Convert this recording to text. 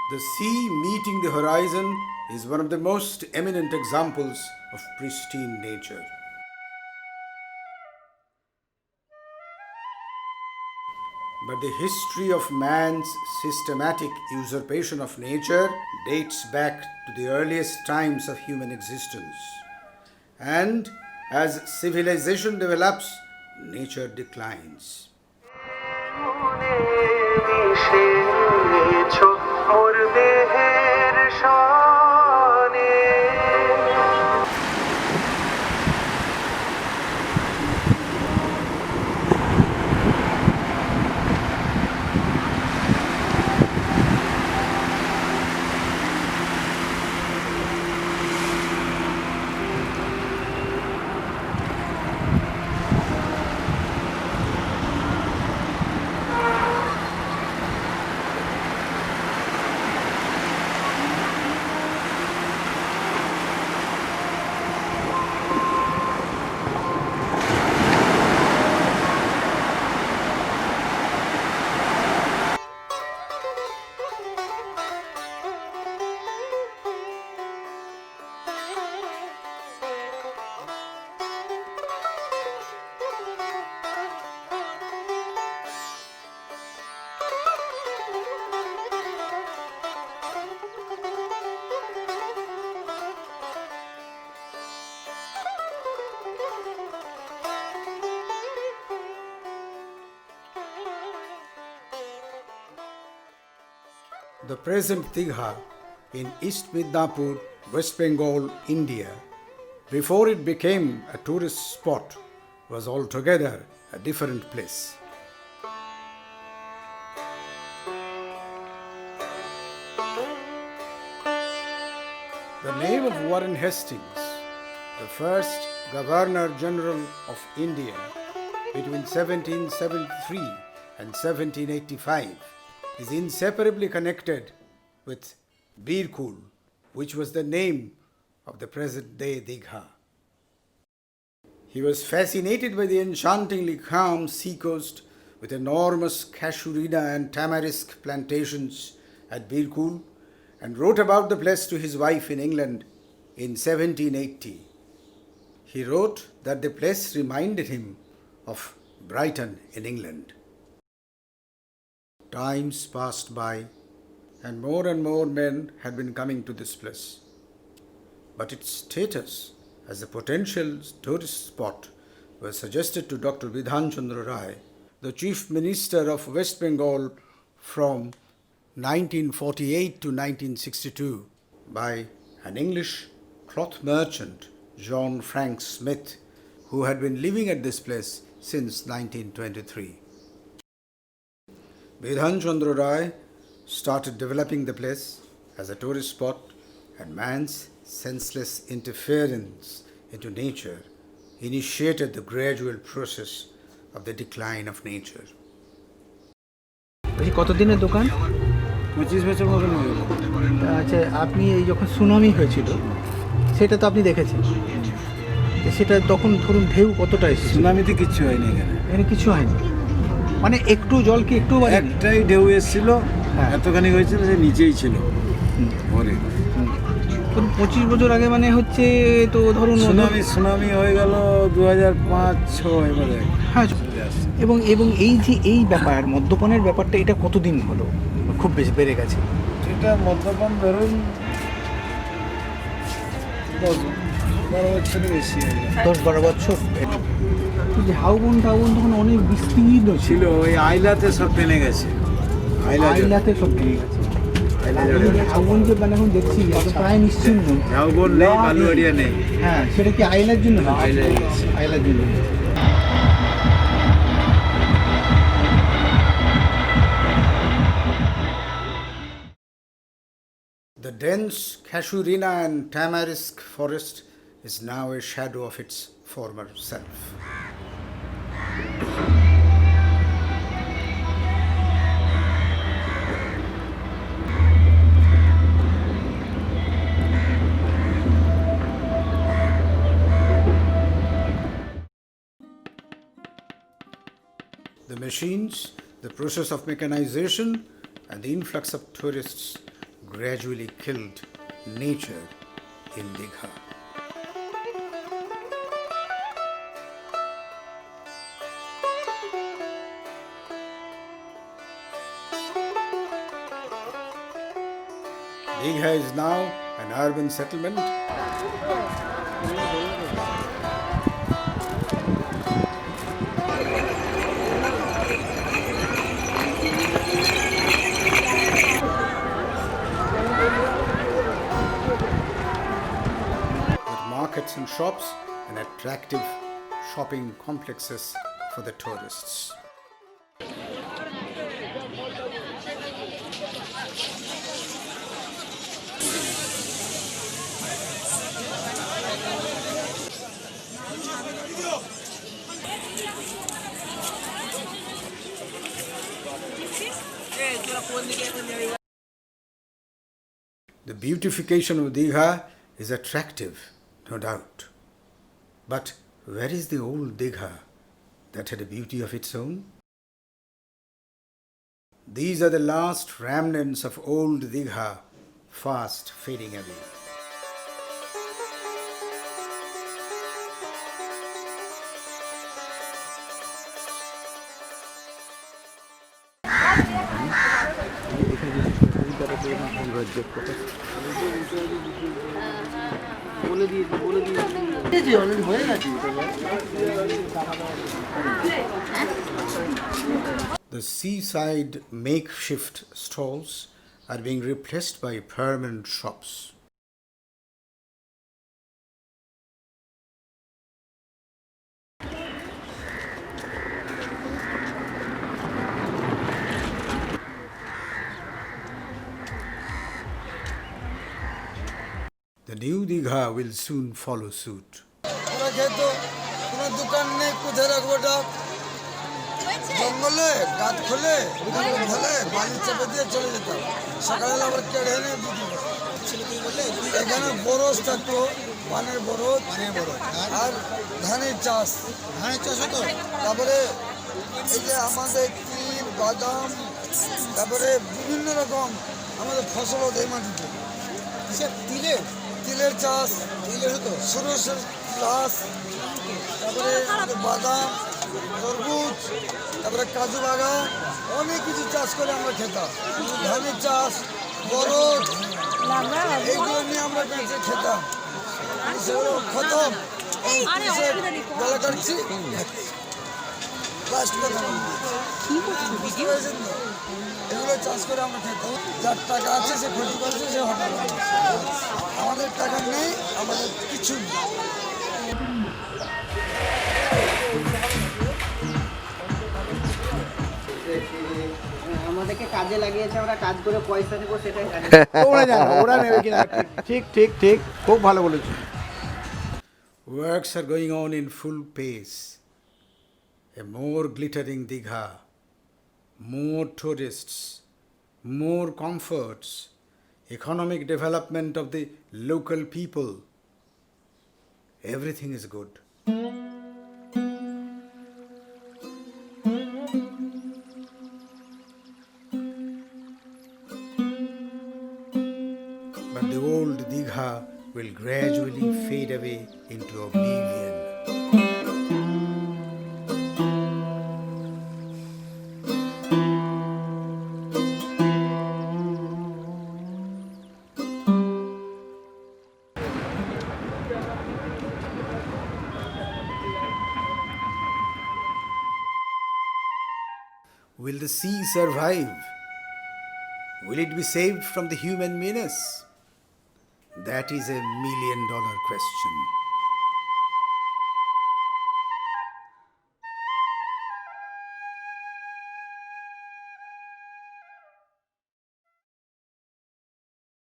The sea meeting the horizon is one of the most eminent examples of pristine nature. But the history of man's systematic usurpation of nature dates back to the earliest times of human existence. And as civilization develops, nature declines. The present Digha in East Midnapur, West Bengal, India, before it became a tourist spot, was altogether a different place. The name of Warren Hasting, the first Governor General of India between 1773 and 1785, is inseparably connected with Beerkul, which was the name of the present-day Digha. He was fascinated by the enchantingly calm seacoast with enormous casuarina and tamarisk plantations at Beerkul, and wrote about the place to his wife in England in 1780. He wrote that the place reminded him of Brighton in England. Times passed by, and more men had been coming to this place. But its status as a potential tourist spot was suggested to Dr. Bidhanchandra, the Chief Minister of West Bengal from 1948 to 1962, by an English cloth merchant, John Frank Smith, who had been living at this place since 1923. Bidhanchandra started developing the place as a tourist spot, and man's senseless interference into nature initiated the gradual process of the decline of nature. কতদিনের দোকান? 25 বছর মতন হয়ে গেল। আচ্ছা, আপনি এই যখন সুনামি হয়েছিল সেটা তো আপনি দেখেছেন, সেটা তখন ধরুন ঢেউ কতটা এসেছিল? সুনামিতে কিচ্ছু হয়নি এখানে কিছু হয়নি, মানে একটু জল কি একটু একটাই ঢেউ এসেছিল, এতখানি হয়েছিল যে নিচেই ছিল পরে। 25 বছর আগে মানে হচ্ছে তো ধরুন সুনামি হয়ে গেল 2005-06 এবারে। হ্যাঁ, এবং এই ব্যাপার মদ্যপানের ব্যাপারটা এটা কতদিন হলো খুব বেশি বেড়ে গেছে? এটা মদ্যপান ধরুন 10-12 বছরের বেশি, 10-12 বছর। ঝাউবন তখন অনেক বিস্তীর্ণ ছিল, ওই আইলাতে সব টেনে গেছে, আইলাতে সব টেনে গেছে। ঝাউবন যে মানে এখন দেখছি প্রায় নিশ্চিহ্ন, ঝাউবন নেই, বালুয়াড়িয়া নেই। হ্যাঁ, সেটা কি আইলার জন্য? আইলার জন্য। The dense casuarina and tamarisk forest is now a shadow of its former self. The machines, the process of mechanization, and the influx of tourists gradually killed nature in Digha. Digha is now an urban settlement. With markets and shops and attractive shopping complexes for the tourists. The beautification of Digha is attractive, no doubt. But where is the old Digha that had a beauty of its own? These are the last remnants of old Digha, fast fading away. The seaside makeshift stalls are being replaced by permanent shops. The new Digha will soon follow suit. জঙ্গলে গাছ খুলে ফেলে বালি চেপে দিয়ে চলে যেতাম সকালবেলা আবার কেড়ে এনে এখানে বরজ থাকতো পানের বরজ আর ধানের চাষ হতো তারপরে এই যে আমাদের তিল বাদাম তারপরে বিভিন্ন রকম আমাদের ফসল হতো এই মাটিতে তিলের চাষ হতো সরষের চাষ তারপরে বাদাম তরমুজ তারপরে কাজু বাগান অনেক কিছু চাষ করে আমরা খেতাম ধানের চাষ বরজ এইগুলো নিয়ে আমরা বেঁচে খেতাম সেগুলো খতম গলা কাটছি লাস্ট কথা বুঝতে পেরেছেন তো এগুলো চাষ করে আমরা খেতাম যার টাকা আছে সে ক্ষতি করছে সে হঠাৎ আমাদের টাকা নেই আমাদের কিছু নেই আমাদেরকে কাজে লাগিয়েছে আমরা কাজ করে পয়সা নেব সেটাই জানি ওরা জানে ওরা নেবে কিনা ঠিক ঠিক ঠিক খুব ভালো বলেছো Works are going on in full pace. A more glittering Digha, more tourists, more comforts, economic development of the local people. Everything is good. But the old Digha will gradually fade away into oblivion. Will the sea survive? Will it be saved from the human menace? That is $1 million question.